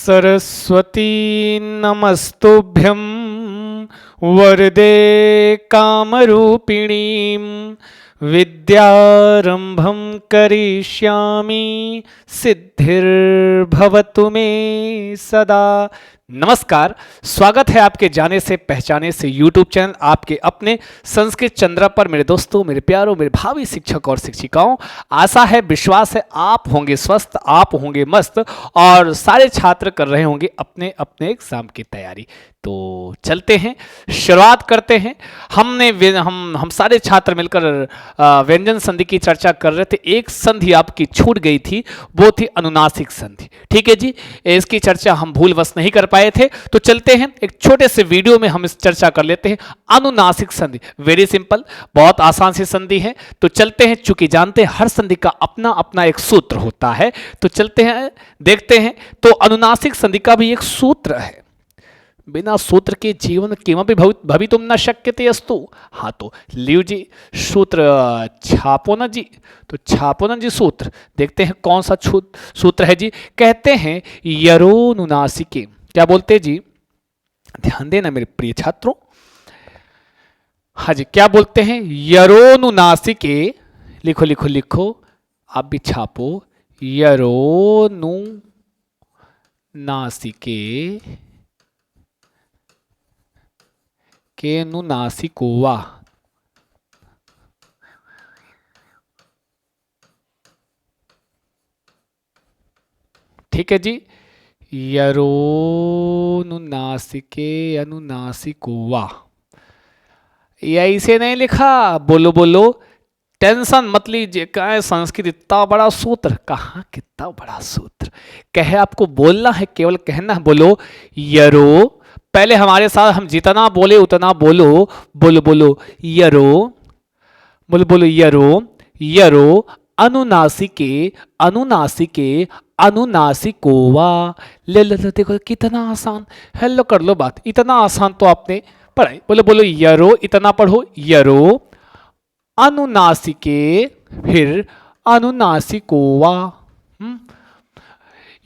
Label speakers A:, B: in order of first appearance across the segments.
A: सरस्वती नमस्तुभ्यं वरदे कामरूपिणीं विद्यारंभं करिष्यामि सिद्धिर्भवतु मे सदा। नमस्कार, स्वागत है आपके जाने से पहचाने से YouTube चैनल आपके अपने संस्कृत चंद्रा पर। मेरे दोस्तों, मेरे प्यारों, मेरे भावी शिक्षक और शिक्षिकाओं, आशा है, विश्वास है आप होंगे स्वस्थ, आप होंगे मस्त और सारे छात्र कर रहे होंगे अपने अपने एग्जाम की तैयारी। तो चलते हैं, शुरुआत करते हैं। हम सारे छात्र मिलकर व्यंजन संधि की चर्चा कर रहे थे। एक संधि आपकी छूट गई थी, वो थी अनुनासिक संधि। ठीक है जी, इसकी चर्चा हम भूलवश नहीं कर पाए थे, तो चलते हैं एक छोटे से वीडियो में हम इस चर्चा कर लेते हैं। अनुनासिक संधि वेरी सिंपल, बहुत आसान सी संधि है। तो चलते हैं, चूंकि जानते हैं हर संधि का अपना अपना एक सूत्र होता है, तो चलते हैं देखते हैं। तो अनुनासिक संधि का भी एक सूत्र है, बिना सूत्र के जीवन किमपि भवितुम न शक्यते अस्तु। हाँ, तो लियो जी सूत्र छापो न जी। तो छापो न जी सूत्र, देखते हैं कौन सा सूत्र है जी। कहते हैं यरोनुनासिके, क्या बोलते हैं जी, ध्यान देना मेरे प्रिय छात्रों। हाँ जी, क्या बोलते हैं, यरोनुनासिके, लिखो लिखो लिखो, आप भी छापो, यरोनुनासिके के नुनासिकोवा। ठीक है जी, यरोनुनासिके अनुनासिकोवा। या इसे नहीं लिखा, बोलो बोलो, टेंशन मत लीजिए। कहा संस्कृत इतना बड़ा सूत्र, कहाँ कितना बड़ा सूत्र, कहे आपको बोलना है, केवल कहना है। बोलो यरो, पहले हमारे साथ हम जितना बोले उतना बोलो, बोलो बोलो यरो, बोलो बोलो यरो, यरो अनुनासिके, अनुनासिके अनुनासिकोवा। ले लो, देखो कितना आसान। हेलो कर लो बात, इतना आसान तो आपने पढ़ाई। बोलो बोलो यरो, इतना पढ़ो, यरो अनुनासिके, फिर अनुनासिकोवा।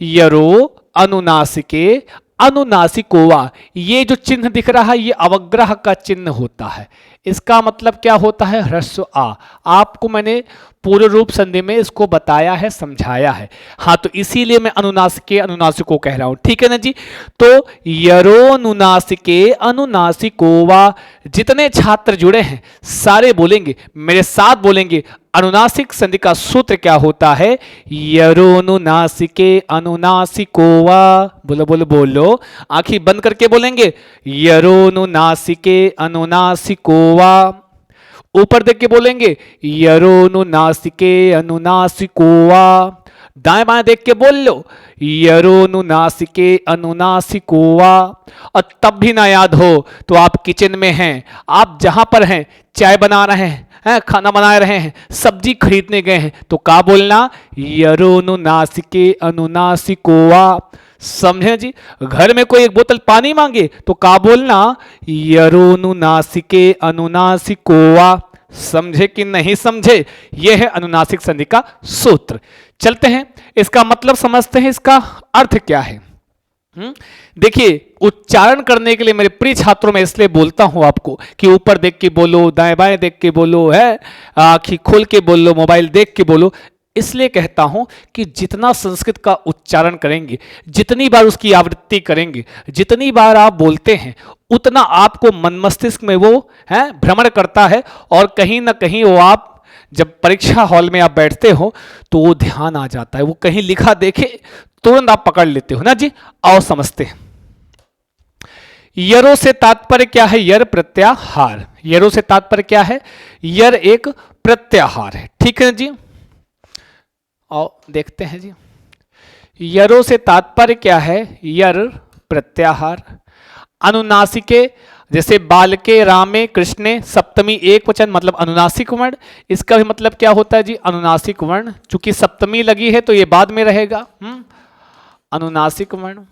A: यरो अनुनासिके अनुनासिकोवा। ये जो चिन्ह दिख रहा है, ये अवग्रह का चिन्ह होता है। इसका मतलब क्या होता है, ह्रस्व आ। आपको मैंने पूर्ण रूप संधि में इसको बताया है, समझाया है। हाँ, तो इसीलिए मैं अनुनासिके अनुनासिको कह रहा हूं। ठीक है ना जी। तो यरोनुनासिके अनुनासिकोवा, जितने छात्र जुड़े हैं सारे बोलेंगे, मेरे साथ बोलेंगे। अनुनासिक संधि का सूत्र क्या होता है, यरोनुनासिके अनुनासिकोवा। बोलो बोलो बोलो, आंखें बंद करके बोलेंगे, यरोनुनासिके अनुनासिकोवा। ऊपर देख के बोलेंगे, यरोनुनासिके अनुनासिकोवा। दाएं बाएं देख के बोल लो, यरोनुनासिके अनुनासिकोवा। और तब भी ना याद हो तो आप किचन में हैं, आप जहां पर हैं, चाय बना रहे हैं, खाना बना रहे हैं, सब्जी खरीदने गए हैं, तो क्या बोलना, यरोनुनासिके अनुनासिकोवा। समझे जी। घर में कोई एक बोतल पानी मांगे तो क्या बोलना, यरोनुनासिके अनुनासिकोवा। समझे कि नहीं समझे, यह है अनुनासिक संधि का सूत्र। चलते हैं, इसका मतलब समझते हैं, इसका अर्थ क्या है। देखिए, उच्चारण करने के लिए मेरे प्रिय छात्रों में इसलिए बोलता हूं आपको कि ऊपर देख के बोलो, दाएं बाएं देख के बोलो, है आंखें खोल के बोलो, मोबाइल देख के बोलो। इसलिए कहता हूं कि जितना संस्कृत का उच्चारण करेंगे, जितनी बार उसकी आवृत्ति करेंगे, जितनी बार आप बोलते हैं, उतना आपको मन मस्तिष्क में वो है भ्रमण करता है। और कहीं ना कहीं वो आप जब परीक्षा हॉल में आप बैठते हो तो वो ध्यान आ जाता है, वो कहीं लिखा देखे तुरंत आप पकड़ लेते हो ना जी। आओ समझते हैं। यरो से तात्पर्य क्या है, यर प्रत्याहार। यरो से तात्पर्य क्या है, यर एक प्रत्याहार है। ठीक है जी। और देखते हैं जी, यरो से तात्पर्य क्या है, यर प्रत्याहार। अनुनासिके, जैसे बालके, रामे, कृष्णे, सप्तमी एक वचन, मतलब अनुनासिक वर्ण। इसका भी मतलब क्या होता है जी, अनुनासिक वर्ण। चूंकि सप्तमी लगी है तो ये बाद में रहेगा। अनुनासिक वर्ण।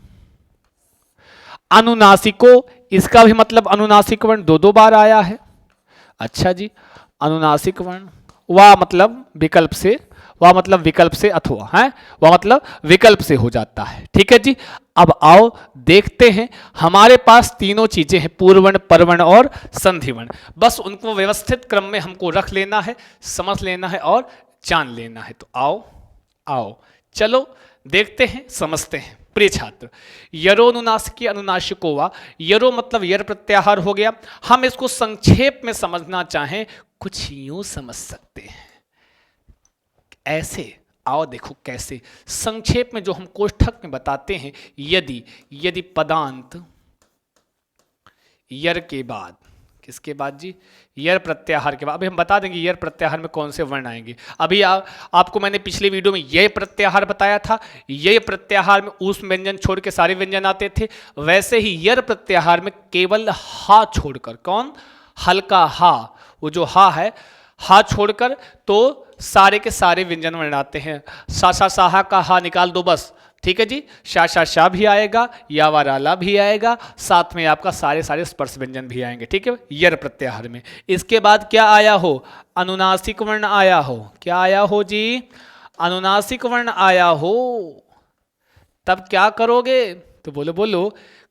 A: अनुनासिको, इसका भी मतलब अनुनासिक वर्ण, दो दो बार आया है। अच्छा जी, अनुनासिक वर्ण। वा मतलब विकल्प से, वह मतलब विकल्प से, अथवा है वह मतलब विकल्प से हो जाता है। ठीक है जी। अब आओ देखते हैं, हमारे पास तीनों चीजें हैं, पूर्ववर्ण, परवर्ण और संधिवर्ण। बस उनको व्यवस्थित क्रम में हमको रख लेना है, समझ लेना है और जान लेना है। तो आओ आओ चलो देखते हैं, समझते हैं। प्रिय छात्र, यरोनुनासिकी अनुनासिको वा, यरो मतलब यर प्रत्याहार हो गया। हम इसको संक्षेप में समझना चाहें, कुछ यूं समझ सकते हैं, ऐसे। आओ देखो कैसे संक्षेप में जो हम कोष्ठक में बताते हैं, यदि यदि पदांत यर के बाद, किसके बाद जी? यर प्रत्याहार के बाद। अभी हम बता देंगे यर प्रत्याहार में कौन से वर्ण आएंगे। अभी आपको मैंने पिछले वीडियो में ये प्रत्याहार बताया था, ये प्रत्याहार में ऊष्म व्यंजन छोड़ के सारे व्यंजन आते थे। वैसे ही यर प्रत्याहार में केवल हा छोड़कर, कौन? हल्का हा, वो जो हा है, हा छोड़कर तो सारे के सारे व्यंजन वर्ण आते हैं। सा सा साहा का हा निकाल दो बस, ठीक है जी। शा शा शा भी आएगा, या वाराला भी आएगा, साथ में आपका सारे सारे स्पर्श व्यंजन भी आएंगे, ठीक है, यर प्रत्याहार में। इसके बाद क्या आया हो? अनुनासिक वर्ण आया हो। क्या आया हो जी? अनुनासिक वर्ण आया हो। तब क्या करोगे? तो बोलो बोलो,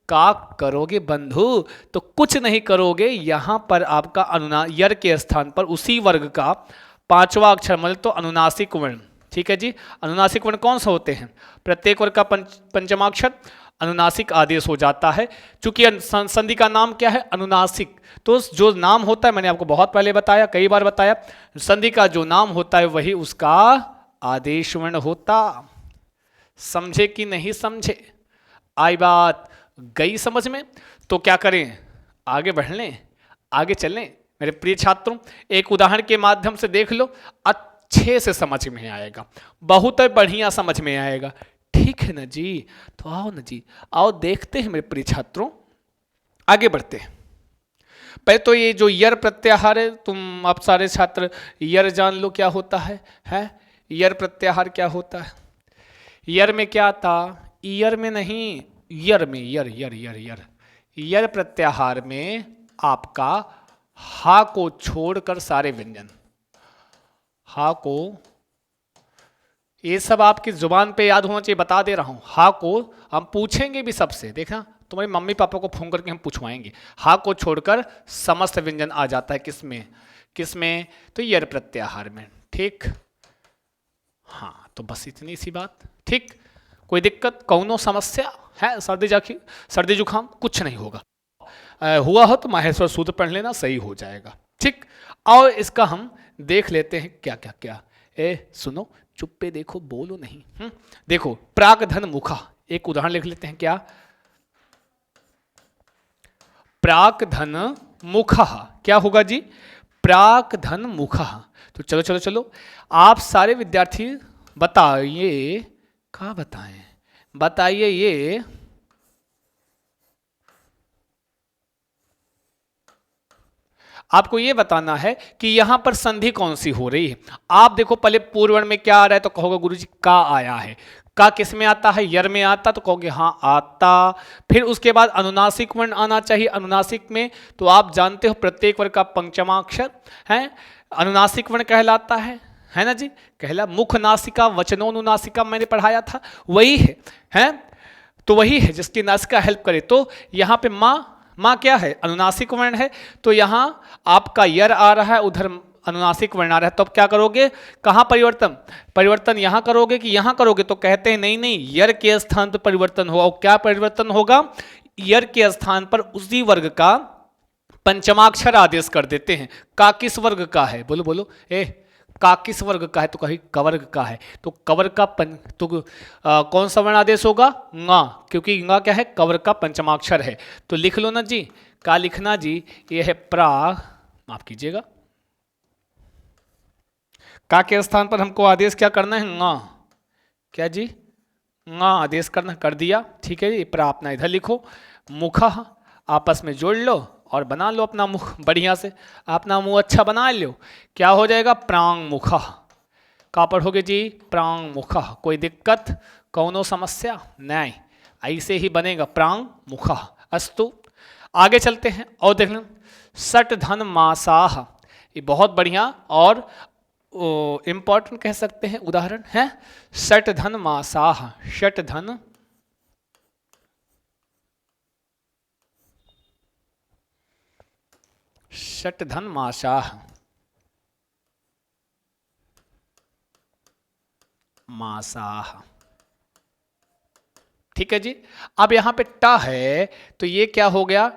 A: का करोगे बंधु? तो कुछ नहीं करोगे, यहां पर आपका यर के स्थान पर उसी वर्ग का पांचवा अक्षर मतलब तो अनुनासिक वर्ण, ठीक है जी। अनुनासिक वर्ण कौन सा होते हैं? प्रत्येक वर्ग का पंचमाक्षर अनुनासिक आदेश हो जाता है। चूंकि संधि का नाम क्या है? अनुनासिक, तो जो नाम होता है, मैंने आपको बहुत पहले बताया, कई बार बताया, संधि का जो नाम होता है वही उसका आदेश वर्ण होता। समझे कि नहीं समझे? आई बात? गई समझ में? तो क्या करें, आगे बढ़ लें, आगे चलें मेरे प्रिय छात्रों। एक उदाहरण के माध्यम से देख लो, अच्छे से समझ में आएगा, बहुत बढ़िया समझ में आएगा, ठीक है ना जी। तो आओ ना जी, आओ देखते हैं मेरे प्रिय छात्रों, आगे बढ़ते हैं। पहले तो ये जो यर प्रत्याहार है, तुम आप सारे छात्र यर जान लो क्या होता है? यर प्रत्याहार क्या होता है? यर में क्या था? ईयर में नहीं, यर में, यर यर यर यर यर प्रत्याहार में आपका हा को छोड़कर सारे व्यंजन, हा को, ये सब आपकी जुबान पे याद होना चाहिए, बता दे रहा हूं। हा को हम पूछेंगे भी सबसे, देखना तुम्हारे मम्मी पापा को फोन करके हम पूछवाएंगे। हा को छोड़कर समस्त व्यंजन आ जाता है किसमें? किसमें? तो यर प्रत्याहार में, ठीक। हाँ, तो बस इतनी सी बात, ठीक। कोई दिक्कत, कौनो समस्या है? सर्दी जुकाम कुछ नहीं होगा। हुआ हो तो माहेश्वर सूत्र पढ़ लेना, सही हो जाएगा, ठीक। और इसका हम देख लेते हैं क्या क्या क्या। सुनो, चुप्पे देखो, बोलो नहीं। देखो, प्राक धन मुखा, एक उदाहरण लिख लेते हैं। क्या? प्राक धन मुखा, क्या होगा जी? प्राक धन मुखा। तो चलो चलो चलो, आप सारे विद्यार्थी बताइए, क्या बताएं, बताइए ये आपको ये बताना है कि यहां पर संधि कौन सी हो रही है। आप देखो, पहले पूर्ववर्ण में क्या आ रहा है, तो कहोगे गुरुजी का आया है। का किस में आता है? यर में आता, तो कहोगे हाँ आता। फिर उसके बाद अनुनासिक वर्ण आना चाहिए। अनुनासिक में तो आप जानते हो प्रत्येक वर्ग का पंचमाक्षर है अनुनासिक वर्ण कहलाता है ना जी। कहला मुख नासिका वचनोनुनासिका मैंने पढ़ाया था, वही है तो वही है जिसकी नासिका हेल्प करे। तो यहाँ पे माँ क्या है? अनुनासिक वर्ण है, तो यहाँ आपका यर आ रहा है, उधर अनुनासिक वर्ण आ रहा है। तो अब क्या करोगे? कहाँ परिवर्तन? परिवर्तन यहाँ करोगे कि यहाँ करोगे? तो कहते हैं नहीं नहीं, यर के स्थान पर परिवर्तन होगा। और क्या परिवर्तन होगा? यर के स्थान पर उसी वर्ग का पंचमाक्षर आदेश कर देते हैं। का किस वर्ग का है? बोलो बोलो, का किस वर्ग का है? तो कहीं कवर्ग का है, तो कवर्ग का कौन सा वर्ण आदेश होगा? ङा, क्योंकि ङा क्या है? कवर्ग का पंचमाक्षर है। तो लिख लो ना जी, का लिखना जी, ये है प्रा, माफ कीजिएगा, का के स्थान पर हमको आदेश क्या करना है? ङा, क्या जी? ङा आदेश करना, कर दिया, ठीक है जी। प्रा अपना इधर लिखो, मुखा आपस में जोड़ लो और बना लो अपना मुख बढ़िया से, अपना मुंह अच्छा बना लो। क्या हो जाएगा? प्रांग मुखा। कहाँ पढ़ोगे जी? प्रांग मुखा। कोई दिक्कत, कौनो समस्या नहीं, ऐसे ही बनेगा प्रांग मुखा। अस्तु, आगे चलते हैं और देखना, सट धन मासाह, ये बहुत बढ़िया और इंपॉर्टेंट कह सकते हैं उदाहरण है। सट धन मासाह, षट धन षट धन माशाह, मासाह। ठीक है जी। अब यहां पे टा है तो ये क्या हो गया,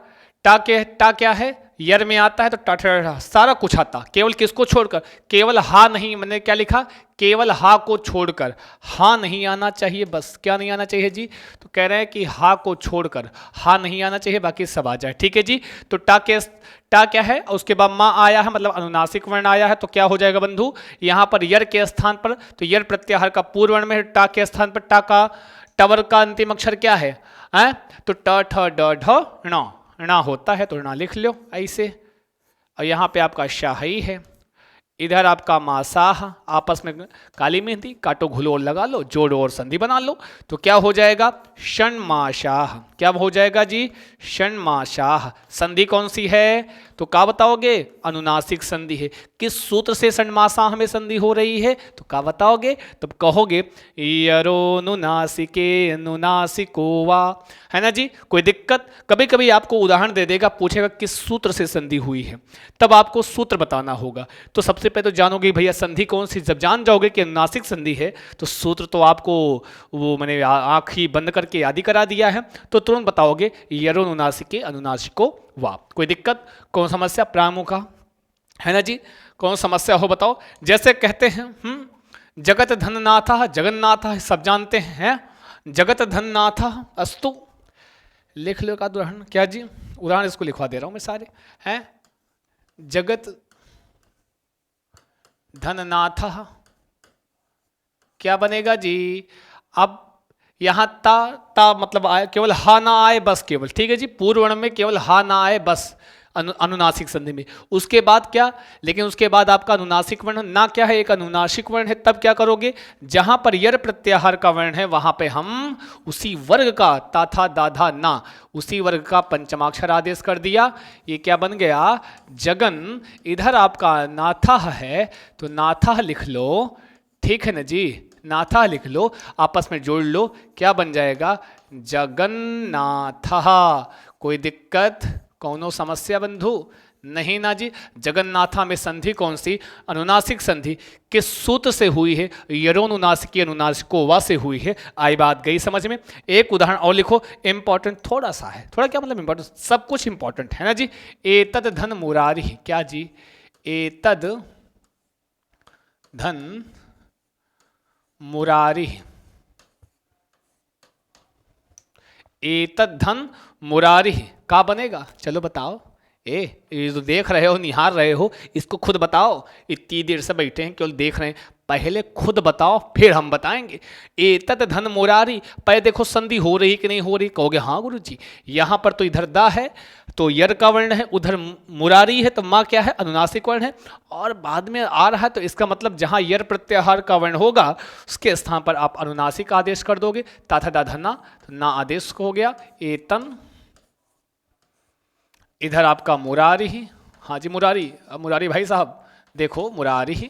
A: टा क्या है, यर में आता है तो टा सारा कुछ आता, केवल किसको छोड़कर, केवल हा नहीं, मैंने क्या लिखा, केवल हा को छोड़कर, हा नहीं आना चाहिए, बस क्या नहीं आना चाहिए जी, तो कह रहे हैं कि हा को छोड़कर हा नहीं आना चाहिए, बाकी सब आ जाए। ठीक है जी। तो टा क्या है, उसके बाद माँ आया है, मतलब अनुनासिक वर्ण आया है, तो क्या हो जाएगा बंधु, यहां पर यर के स्थान पर, तो यर प्रत्याहार का पूर्व वर्ण में, टा के स्थान पर टा का, टवर का अंतिम अक्षर क्या है, तो ट ठ ड ढ ण होता है, तो ण लिख लो ऐसे। और यहां पे आपका शाही है, इधर आपका मासाह, आपस में काली मेहंदी काटो घुलो और लगा लो, जोड़ो और संधि बना लो, तो क्या हो जाएगा, षण्माशाह। क्या हो जाएगा जी, षण्माशाह। संधि कौन सी है, तो क्या बताओगे, अनुनासिक संधि है। किस सूत्र से षण्माशाह में संधि हो रही है, तो क्या बताओगे, तब कहोगे यरो नुनासिके नुनासिको वा, है ना जी। कोई दिक्कत, कभी कभी आपको उदाहरण दे देगा, पूछेगा किस सूत्र से संधि हुई है, तब आपको सूत्र बताना होगा। तो सबसे पहले तो जानोगे भैया संधि कौन सी, जब जान जाओगे कि अनुनासिक संधि है तो सूत्र तो आपको वो मैंने आँख ही बंद करके याद ही करा दिया है, तो तुरंत बताओगे यरो अनुनासिके अनुनासिको वा। कोई दिक्कत, कौन समस्या, प्रामुखा, है ना जी, कौन समस्या हो बताओ। जैसे कहते हैं जगत धननाथ जगन्नाथ, सब जानते हैं, जगत धननाथ अस्तु, लिख लो का उदाहरण, क्या जी, उदाहरण इसको लिखवा दे रहा हूं मैं सारे हैं, जगत धननाथ, क्या बनेगा जी, अब यहां ता मतलब आए, केवल हा ना आए बस, केवल, ठीक है जी, पूर्व वर्ण में केवल हा ना आए बस, अनुनासिक संधि में। उसके बाद क्या, लेकिन उसके बाद आपका अनुनासिक वर्ण ना क्या है, एक अनुनासिक वर्ण है, तब क्या करोगे, जहां पर यर प्रत्याहार का वर्ण है वहां पे हम उसी वर्ग का, ता था दाधा ना, उसी वर्ग का पंचमाक्षर आदेश कर दिया। ये क्या बन गया, जगन। इधर आपका नाथा है तो नाथा लिख लो, ठीक है ना जी, नाथा लिख लो, आपस में जोड़ लो, क्या बन जाएगा, जगन्नाथ। कोई दिक्कत, कौनो समस्या बंधु, नहीं ना जी। जगन्नाथा में संधि कौन सी, अनुनासिक संधि, किस सूत्र से हुई है, यरोनुनासिकी अनुनासिको वा से हुई है। आई बात गई समझ में। एक उदाहरण और लिखो, इंपॉर्टेंट थोड़ा सा है, थोड़ा क्या मतलब इंपॉर्टेंट, सब कुछ इंपॉर्टेंट है ना जी। एतद धन मुरारी, क्या जी, एतद धन मुरारी, एतद धन मुरारी का बनेगा, चलो बताओ, ये जो देख रहे हो निहार रहे हो इसको खुद बताओ, इतनी देर से बैठे हैं केवल देख रहे हैं, पहले खुद बताओ फिर हम बताएंगे। एतद धन मुरारी, पहले देखो संधि हो रही कि नहीं हो रही, कहोगे हाँ गुरुजी, यहां पर तो इधर दा है तो यर का वर्ण है, उधर मुरारी है तो माँ क्या है, अनुनासिक वर्ण है, और बाद में आ रहा है तो इसका मतलब जहां यर प्रत्याहार का वर्ण होगा उसके स्थान पर आप अनुनासिक आदेश कर दोगे, ताथा दाधना ना आदेश हो गया, एतन। इधर आपका मुरारी ही, हाँ जी मुरारी, अब मुरारी भाई साहब देखो, मुरारी ही,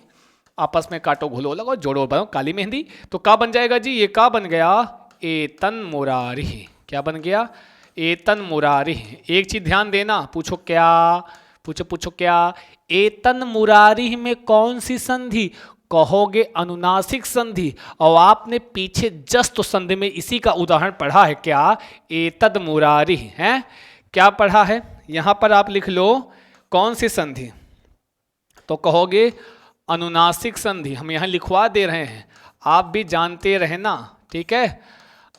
A: आपस में काटो घुलो लगाओ जोड़ो बनाओ काली मेहंदी, तो का बन जाएगा जी, ये का बन गया, एतन मुरारी। क्या बन गया, एतन मुरारी। एक चीज ध्यान देना, पूछो क्या, पूछो क्या, एतन मुरारी में कौन सी संधि, कहोगे अनुनासिक संधि, और आपने पीछे जस्ट संधि में इसी का उदाहरण पढ़ा है, क्या, एतद मुरारी है, क्या पढ़ा है, यहां पर आप लिख लो कौन सी संधि, तो कहोगे अनुनासिक संधि, हम यहां लिखवा दे रहे हैं, आप भी जानते रहना, ठीक है,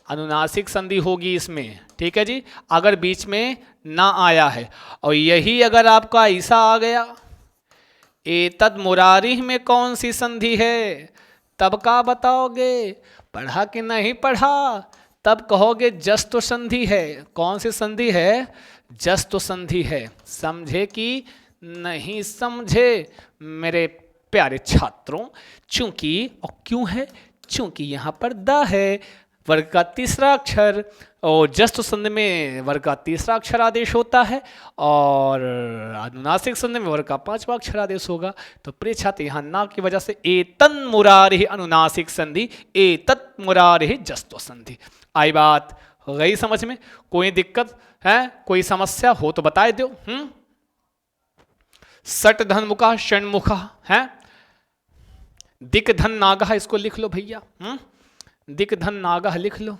A: अनुनासिक संधि होगी इसमें, ठीक है जी, अगर बीच में ना आया है, और यही अगर आपका ऐसा आ गया, एतद मुरारी में कौन सी संधि है, तब का बताओगे, पढ़ा कि नहीं पढ़ा, तब कहोगे जस्तो संधि है, कौन सी संधि है, जस्तो संधि है, समझे कि नहीं समझे मेरे प्यारे छात्रों, चूंकि और क्यों है, चूंकि यहां पर द है, वर्ग का तीसरा अक्षर, और जस्ट संधि में वर्ग का तीसरा अक्षर आदेश होता है, और अनुनासिक संधि में वर्ग का पांचवा अक्षर आदेश होगा, तो प्रिय छात्र यहाँ ना की वजह से एतन मुरारी अनुनासिक संधि, एतत् मुरारी जस्तो संधि। आई बात हो गई समझ में, कोई दिक्कत है, कोई समस्या हो तो बताए दो। सट धन मुखा षण्मुखा है, दिक धन नागः, इसको लिख लो भैया, दिक धन नागः लिख लो।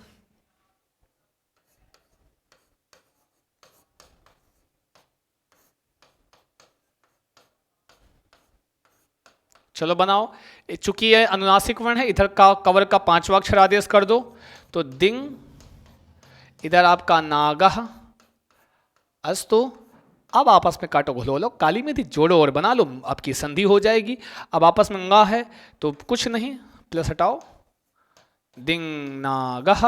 A: चलो बनाओ। चूंकि ये अनुनासिक वर्ण है, इधर का कवर का 5वां अक्षर आदेश कर दो, तो दिंग, इधर आपका नागः, अस्तु। अब आपस में काटो घोलो लो, काली में थी जोड़ो और बना लो, आपकी संधि हो जाएगी। अब आपस में गा है तो कुछ नहीं, प्लस हटाओ, दिंग नागः,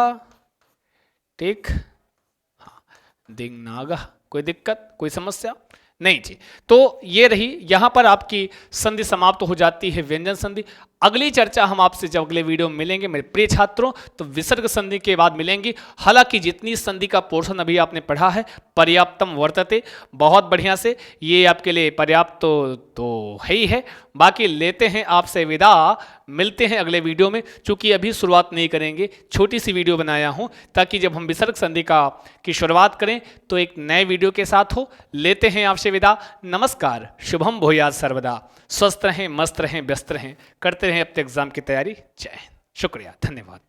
A: ठीक, हाँ, दिंग नागः। कोई दिक्कत, कोई समस्या नहीं जी। तो ये रही, यहां पर आपकी संधि समाप्त हो जाती है, व्यंजन संधि। अगली चर्चा हम आपसे जब अगले वीडियो में मिलेंगे मेरे प्रिय छात्रों, तो विसर्ग संधि के बाद मिलेंगे। हालांकि जितनी संधि का पोर्शन अभी आपने पढ़ा है, पर्याप्तम वर्तते, बहुत बढ़िया से, ये आपके लिए पर्याप्त तो है ही है। बाकी लेते हैं आपसे विदा, मिलते हैं अगले वीडियो में। चूंकि अभी शुरुआत नहीं करेंगे, छोटी सी वीडियो बनाया हूं ताकि जब हम विसर्ग संधि की शुरुआत करें तो एक नए वीडियो के साथ हो। लेते हैं आपसे विदा, नमस्कार, शुभम भूयात् सर्वदा। स्वस्थ रहें, मस्त रहें, व्यस्त रहें, करते रहें अपने एग्जाम की तैयारी। जय हिंद, शुक्रिया, धन्यवाद।